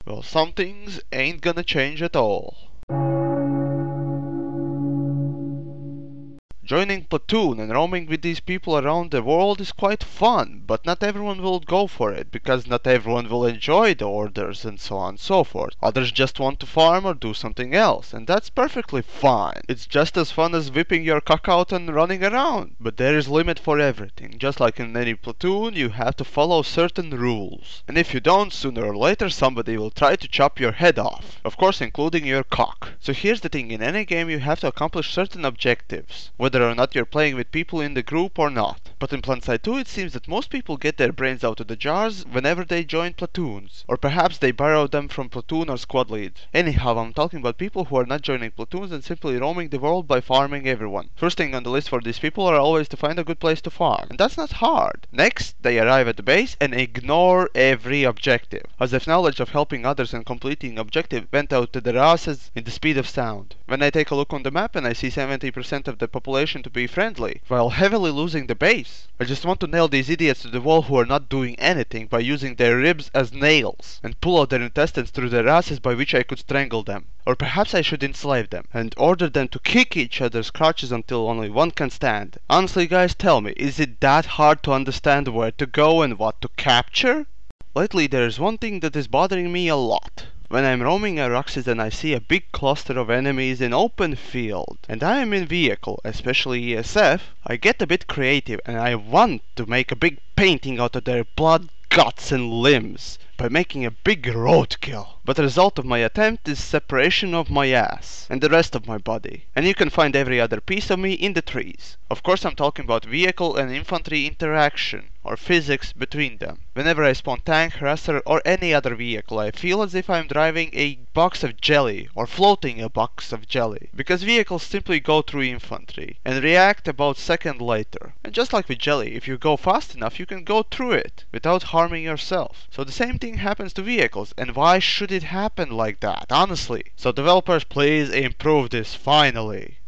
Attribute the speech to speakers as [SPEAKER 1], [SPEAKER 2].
[SPEAKER 1] Well, some things ain't gonna change at all. Joining platoon and roaming with these people around the world is quite fun, but not everyone will go for it, because not everyone will enjoy the orders and so on and so forth. Others just want to farm or do something else, and that's perfectly fine. It's just as fun as whipping your cock out and running around. But there is limit for everything. Just like in any platoon, you have to follow certain rules. And if you don't, sooner or later somebody will try to chop your head off. Of course, including your cock. So here's the thing, in any game you have to accomplish certain objectives, whether or not you're playing with people in the group or not. But in Planetside 2 it seems that most people get their brains out of the jars whenever they join platoons. Or perhaps they borrow them from platoon or squad leads. Anyhow, I'm talking about people who are not joining platoons and simply roaming the world by farming everyone. First thing on the list for these people are always to find a good place to farm. And that's not hard. Next, they arrive at the base and ignore every objective, as if knowledge of helping others and completing objective went out to their asses in the speed of sound. When I take a look on the map and I see 70% of the population to be friendly, while heavily losing the base, I just want to nail these idiots to the wall who are not doing anything by using their ribs as nails, and pull out their intestines through their asses by which I could strangle them. Or perhaps I should enslave them, and order them to kick each other's crotches until only one can stand. Honestly guys, tell me, is it that hard to understand where to go and what to capture? Lately there is one thing that is bothering me a lot. When I'm roaming Aroxis and I see a big cluster of enemies in open field, and I am in vehicle, especially ESF, I get a bit creative and I want to make a big painting out of their blood, guts and limbs by making a big roadkill. But the result of my attempt is separation of my ass and the rest of my body. And you can find every other piece of me in the trees. Of course I'm talking about vehicle and infantry interaction, or physics between them. Whenever I spawn tank, harasser or any other vehicle, I feel as if I'm driving a box of jelly or floating a box of jelly. Because vehicles simply go through infantry and react about a second later. And just like with jelly, if you go fast enough you can go through it without harming yourself. So the same thing happens to vehicles, and why should it happen like that, honestly? So developers, please improve this finally.